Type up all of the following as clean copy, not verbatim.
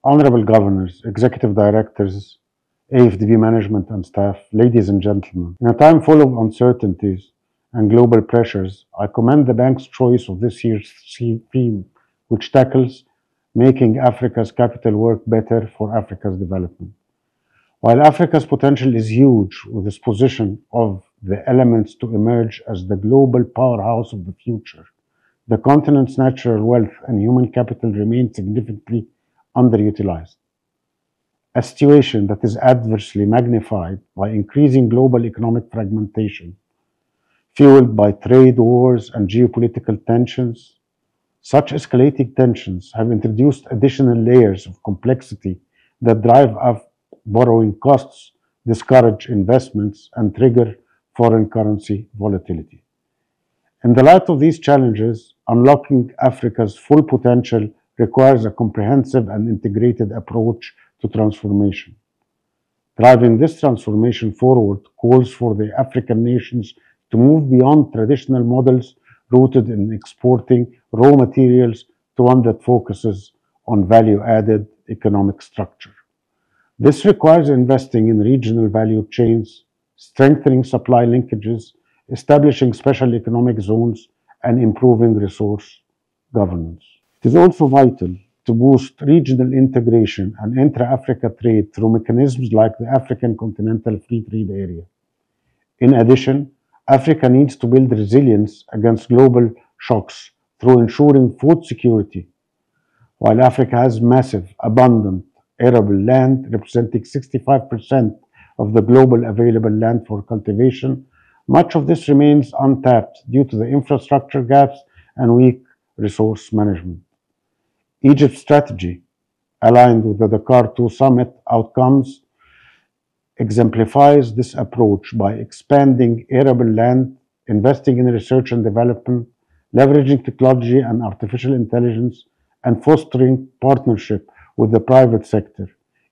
Honorable governors, executive directors, AFDB management and staff, ladies and gentlemen, in a time full of uncertainties and global pressures, I commend the bank's choice of this year's theme, which tackles making Africa's capital work better for Africa's development. While Africa's potential is huge, with its position of the elements to emerge as the global powerhouse of the future, the continent's natural wealth and human capital remain significantly underutilized. A situation that is adversely magnified by increasing global economic fragmentation, fueled by trade wars and geopolitical tensions. Such escalating tensions have introduced additional layers of complexity that drive up borrowing costs, discourage investments, and trigger foreign currency volatility. In the light of these challenges, unlocking Africa's full potential requires a comprehensive and integrated approach to transformation. Driving this transformation forward calls for the African nations to move beyond traditional models rooted in exporting raw materials to one that focuses on value-added economic structure. This requires investing in regional value chains, strengthening supply linkages, establishing special economic zones, and improving resource governance. It is also vital to boost regional integration and intra-Africa trade through mechanisms like the African Continental Free Trade Area. In addition, Africa needs to build resilience against global shocks through ensuring food security. While Africa has massive, abundant, arable land representing 65% of the global available land for cultivation, much of this remains untapped due to the infrastructure gaps and weak resource management. Egypt's strategy, aligned with the Dakar II summit outcomes, exemplifies this approach by expanding arable land, investing in research and development, leveraging technology and artificial intelligence, and fostering partnership with the private sector.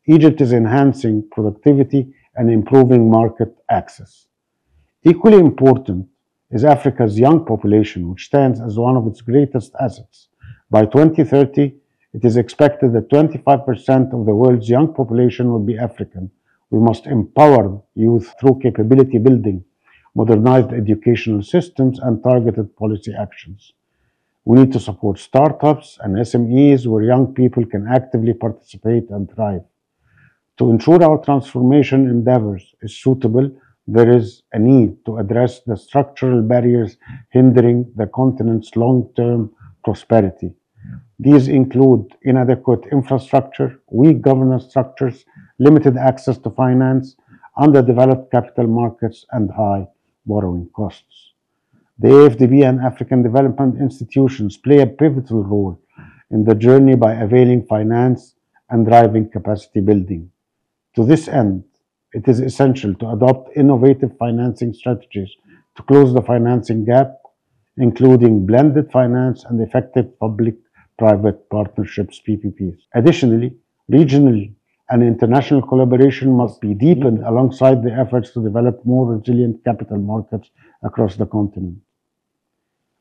Egypt is enhancing productivity and improving market access. Equally important is Africa's young population, which stands as one of its greatest assets. By 2030, it is expected that 25% of the world's young population will be African. We must empower youth through capability building, modernized educational systems, and targeted policy actions. We need to support startups and SMEs where young people can actively participate and thrive. To ensure our transformation endeavors is suitable, there is a need to address the structural barriers hindering the continent's long-term prosperity. These include inadequate infrastructure, weak governance structures, limited access to finance, underdeveloped capital markets, and high borrowing costs. The AFDB and African development institutions play a pivotal role in the journey by availing finance and driving capacity building. To this end, it is essential to adopt innovative financing strategies to close the financing gap, including blended finance and effective public-private partnerships (PPPs). Additionally, regional and international collaboration must be deepened alongside the efforts to develop more resilient capital markets across the continent.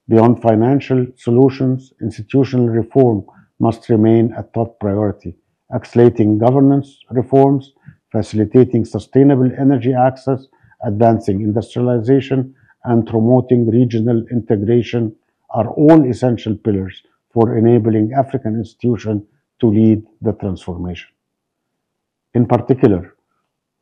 Beyond financial solutions, institutional reform must remain a top priority, accelerating governance reforms, facilitating sustainable energy access, advancing industrialization, and promoting regional integration are all essential pillars for enabling African institutions to lead the transformation. In particular,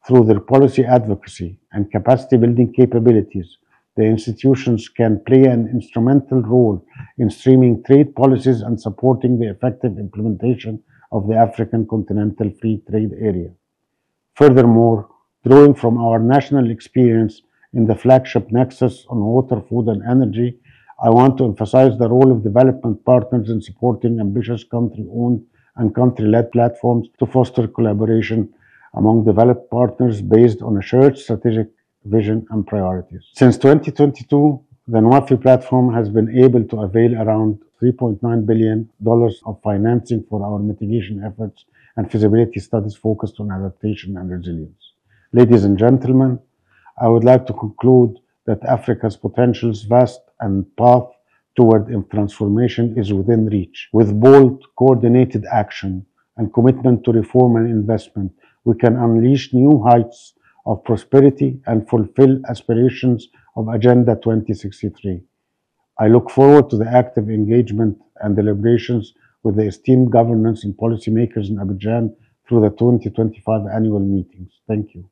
through their policy advocacy and capacity building capabilities, the institutions can play an instrumental role in streaming trade policies and supporting the effective implementation of the African Continental Free Trade Area. Furthermore, drawing from our national experience in the flagship Nexus on water, food, and energy, I want to emphasize the role of development partners in supporting ambitious country-owned and country-led platforms to foster collaboration among developed partners based on a shared strategic vision and priorities. Since 2022, the NWAFI platform has been able to avail around $3.9 billion of financing for our mitigation efforts and feasibility studies focused on adaptation and resilience. Ladies and gentlemen, I would like to conclude that Africa's potential is vast and path toward transformation is within reach. With bold, coordinated action and commitment to reform and investment, we can unleash new heights of prosperity and fulfill aspirations of Agenda 2063. I look forward to the active engagement and deliberations with the esteemed governance and policymakers in Abidjan through the 2025 annual meetings. Thank you.